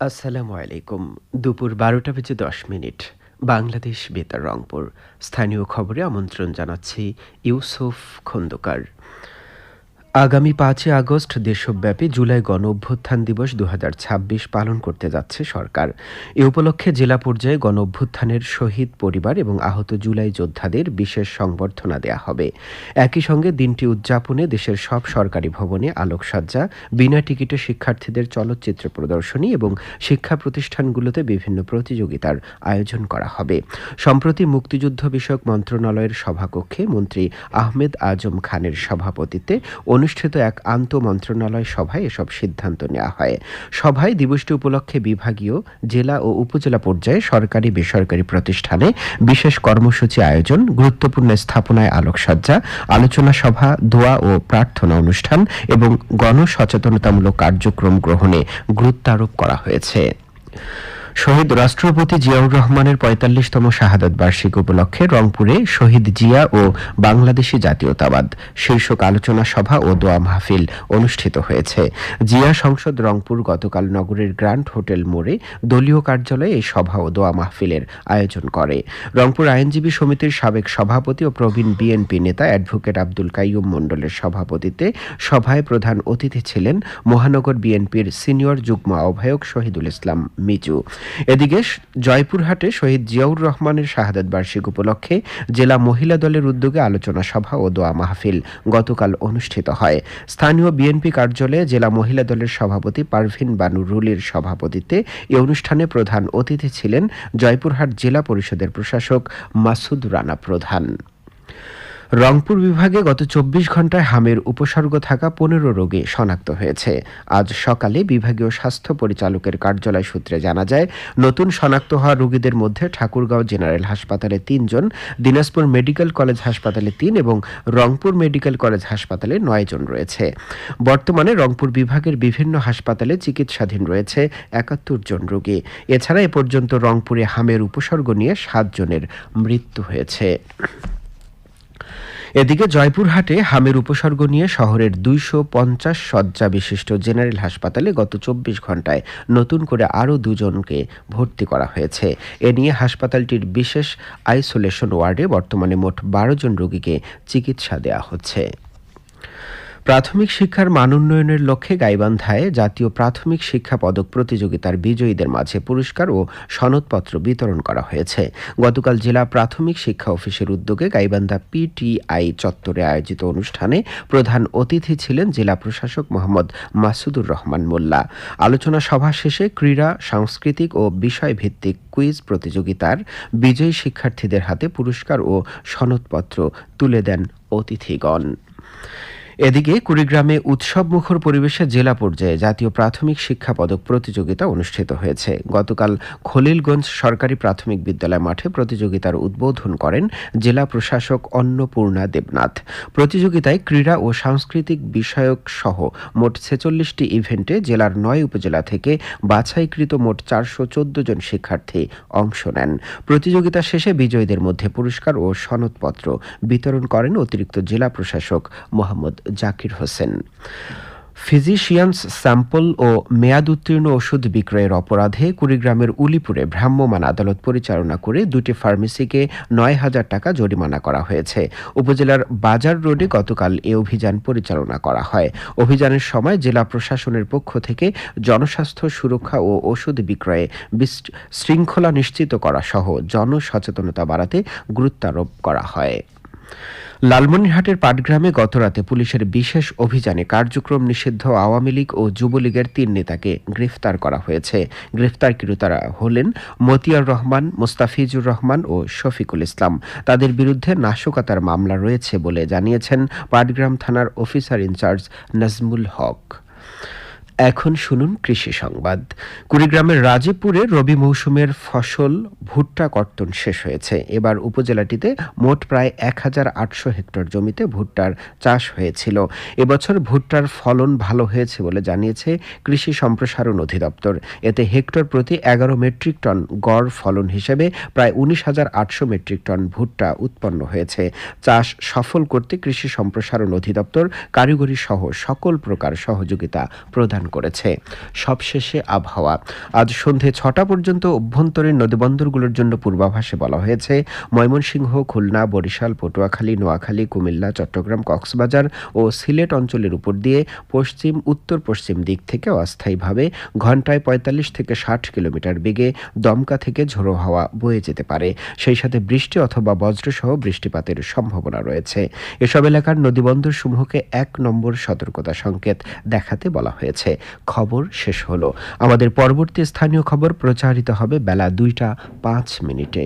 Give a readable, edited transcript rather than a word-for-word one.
আসসালামু আলাইকুম। দুপুর ১২টা বেজে ১০ মিনিট। বাংলাদেশ বেতার রংপুর। স্থানীয় খবরে আমন্ত্রণ জানাচ্ছি ইউসুফ খন্দকার। আগামী ৫ই আগস্ট দেশব্যাপী জুলাই গণঅভ্যুত্থান দিবস ২০২৬ পালন করতে যাচ্ছে সরকার। এ উপলক্ষে জেলা পর্যায়ে গণঅভ্যুত্থানের শহীদ পরিবার এবং আহত জুলাই যোদ্ধাদের বিশেষ সংবর্ধনা দেয়া হবে। একই সঙ্গে দিনটি উদযাপনে দেশের সব সরকারি ভবনে আলোকসজ্জা, বিনা টিকিটে শিক্ষার্থীদের চলচ্চিত্র প্রদর্শনী এবং শিক্ষা প্রতিষ্ঠানগুলোতে বিভিন্ন প্রতিযোগিতার আয়োজন করা হবে। সম্প্রতি মুক্তিযুদ্ধ বিষয়ক মন্ত্রণালয়ের সভাকক্ষে মন্ত্রী আহমেদ আজম খানের সভাপতিত্বে অনুষ্ঠিত এক আন্তঃমন্ত্রণালয় সভায় এসব সিদ্ধান্ত নেওয়া হয়। সভায় দিবসটি উপলক্ষে বিভাগীয়, জেলা ও উপজেলা পর্যায়ে সরকারি বেসরকারি প্রতিষ্ঠানে বিশেষ কর্মসূচি আয়োজন, গুরুত্বপূর্ণ স্থাপনায় আলোকসজ্জা, আলোচনা সভা, দোয়া ও প্রার্থনা অনুষ্ঠান এবং গণসচেতনতামূলক কার্যক্রম গ্রহণে গুরুত্বারোপ করা হয়েছে। শহীদ রাষ্ট্রপতি জিয়াউর রহমানের ৪৫তম শাহাদাত বার্ষিকী উপলক্ষে রংপুরে শহীদ জিয়া ও বাংলাদেশি জাতীয়তাবাদ শীর্ষক আলোচনা সভা ও দোয়া মাহফিল অনুষ্ঠিত হয়েছে। জিয়া সংসদ রংপুর গতকাল নগরের গ্র্যান্ড হোটেল মোড়ে দলীয় কার্যালয়ে এই সভা ও দোয়া মাহফিলের আয়োজন করে। রংপুর আইনজীবী সমিতির সাবেক সভাপতি ও প্রবীণ বিএনপি নেতা অ্যাডভোকেট আব্দুল কাইয়ুম মণ্ডলের সভাপতিত্বে সভায় প্রধান অতিথি ছিলেন মহানগর বিএনপির সিনিয়র যুগ্ম আহ্বায়ক শহীদুল ইসলাম মিজু। এদিকে জয়পুরহাটে শহীদ জিয়াউর রহমানের শাহাদাত বার্ষিকী উপলক্ষে জেলা মহিলা দলের উদ্যোগে আলোচনা সভা ও দোয়া মাহফিল গতকাল অনুষ্ঠিত হয়। স্থানীয় বিএনপি কার্যালয়ে জেলা মহিলা দলের সভাপতি পারভিন বানু রুলির সভাপতিত্বে এ অনুষ্ঠানে প্রধান অতিথি ছিলেন জয়পুরহাট জেলা পরিষদের প্রশাসক মাসুদ রানা প্রধান। রংপুর বিভাগে গত ২৪ ঘণ্টায় হামের উপসর্গ থাকা ১৫ রোগী শনাক্ত হয়েছে। আজ সকালে বিভাগীয় স্বাস্থ্য পরিচালকের কার্যালয় সূত্রে জানা যায়, নতুন শনাক্ত হওয়া রোগীদের মধ্যে ঠাকুরগাঁও জেনারেল হাসপাতালে ৩ জন, দিনাজপুর মেডিকেল কলেজ হাসপাতালে ৩ এবং রংপুর মেডিকেল কলেজ হাসপাতালে ৯ জন রয়েছে। বর্তমানে রংপুর বিভাগের বিভিন্ন হাসপাতালে চিকিৎসাধীন রয়েছে ৭১ জন রোগী। এছাড়া এ পর্যন্ত রংপুরে হামের উপসর্গ নিয়ে ৭ জনের মৃত্যু হয়েছে। এদিকে জয়পুরহাটে হামের উপসর্গ নিয়ে শহরের ২৫০ শয্যা বিশিষ্ট জেনারেল হাসপাতালে গত ২৪ ঘণ্টায় নতুন করে আরও ২ জনকে ভর্তি করা হয়েছে। এ নিয়ে হাসপাতালটির বিশেষ আইসোলেশন ওয়ার্ডে বর্তমানে মোট ১২ জন রোগীকে চিকিৎসা দেওয়া হচ্ছে। প্রাথমিক শিক্ষার মান উন্নয়নের লক্ষ্যে গাইবান্ধায় জাতীয় প্রাথমিক শিক্ষা পদক প্রতিযোগিতার বিজয়ীদের মাঝে পুরস্কার ও সনদপত্র বিতরণ করা হয়েছে। গতকাল জেলা প্রাথমিক শিক্ষা অফিসের উদ্যোগে গাইবান্ধা পিটিআই চত্বরে আয়োজিত অনুষ্ঠানে প্রধান অতিথি ছিলেন জেলা প্রশাসক মোহাম্মদ মাসুদুর রহমান মোল্লা। আলোচনা সভা শেষে ক্রীড়া, সাংস্কৃতিক ও বিষয়ভিত্তিক কুইজ প্রতিযোগিতার বিজয়ী শিক্ষার্থীদের হাতে পুরস্কার ও সনদপত্র তুলে দেন অতিথিগণ। এদিকে কুড়িগ্রামে উৎসবমুখর পরিবেশে জেলা পর্যায়ে জাতীয় প্রাথমিক শিক্ষা পদক প্রতিযোগিতা অনুষ্ঠিত হয়েছে। গতকাল খলিলগঞ্জ সরকারি প্রাথমিক বিদ্যালয় মাঠে প্রতিযোগিতার উদ্বোধন করেন জেলা প্রশাসক অন্নপূর্ণা দেবনাথ। প্রতিযোগিতায় ক্রীড়া ও সাংস্কৃতিক বিষয়ক সহ মোট ৪৬টি ইভেন্টে জেলার ৯ উপজেলা থেকে বাছাইকৃত মোট ৪১৪ জন শিক্ষার্থী অংশ নেন। প্রতিযোগিতা শেষে বিজয়ীদের মধ্যে পুরস্কার ও সনদপত্র বিতরণ করেন অতিরিক্ত জেলা প্রশাসক মোহাম্মদ জাকির হোসেন। ফিজিশিয়ানস স্যাম্পল ও মেয়াদ উত্তীর্ণ ওষুধ বিক্রয়ের অপরাধে কুড়িগ্রামের উলিপুরে ভ্রাম্যমাণ আদালত পরিচালনা করে ২টি ফার্মেসিকে ৯,০০০ টাকা জরিমানা করা হয়েছে। উপজেলার বাজার রোডে গতকাল এ অভিযান পরিচালনা করা হয়। অভিযানের সময় জেলা প্রশাসনের পক্ষ থেকে জনস্বাস্থ্য সুরক্ষা ও ওষুধ বিক্রয়ে শৃঙ্খলা নিশ্চিত করা সহ জনসচেতনতা বাড়াতে গুরুত্বারোপ করা হয়। লালমনিরহাটের পাটগ্রামে গতরাতে পুলিশের বিশেষ অভিযানে কার্যক্রম নিষিদ্ধ আওয়ামী লীগ ও যুবলীগের ৩ নেতাকে গ্রেফতার করা হয়েছে। গ্রেফতারকৃতরা হলেন মতিয়ার রহমান, মোস্তাফিজুর রহমান ও শফিকুল ইসলাম। তাদের বিরুদ্ধে নাশকতার মামলা রয়েছে বলে জানিয়েছেন পাটগ্রাম থানার অফিসার ইনচার্জ নাজমুল হক। এখন শুনুন কৃষি সংবাদ। কুড়িগ্রামের রাজীবপুরে রবি মৌসুমের ফসল ভুট্টা কর্তন শেষ হয়েছে। এবার উপজেলাটিতে মোট প্রায় ১,৮০০ হেক্টর জমিতে ভুট্টার চাষ হয়েছিল। এবছর ভুট্টার ফলন ভালো হয়েছে বলে জানিয়েছে কৃষি সম্প্রসারণ অধিদপ্তর। এতে হেক্টর প্রতি ১১ মেট্রিক টন গড় ফলন হিসেবে প্রায় ১৯,৮০০ মেট্রিক টন ভুট্টা উৎপন্ন হয়েছে। চাষ সফল করতে কৃষি সম্প্রসারণ অধিদপ্তর কারিগরি সহ সকল প্রকার সহযোগিতা প্রদান করেছে। সবশেষে আবহাওয়া। আজ সন্ধে ৬টা পর্যন্ত অভ্যন্তরীণ নদীবন্দরগুলোর জন্য পূর্বাভাসে বলা হয়েছে ময়মনসিংহ, খুলনা, বরিশাল, পটুয়াখালী, নোয়াখালী, কুমিল্লা, চট্টগ্রাম, কক্সবাজার ও সিলেট অঞ্চলের উপর দিয়ে পশ্চিম উত্তর পশ্চিম দিক থেকে অস্থায়ীভাবে ঘন্টায় ৪৫ থেকে ৬০ কিলোমিটার বেগে দমকা থেকে ঝোড়ো হাওয়া বয়ে যেতে পারে। সেই সাথে বৃষ্টি অথবা বজ্রসহ বৃষ্টিপাতের সম্ভাবনা রয়েছে। এসব এলাকার নদীবন্দরসমূহকে ১ নম্বর সতর্কতা সংকেত দেখাতে বলা হয়েছে। খবর শেষ হলো। আমাদের পরবর্তী স্থানীয় খবর প্রচারিত হবে বেলা ২টা ৫ মিনিটে।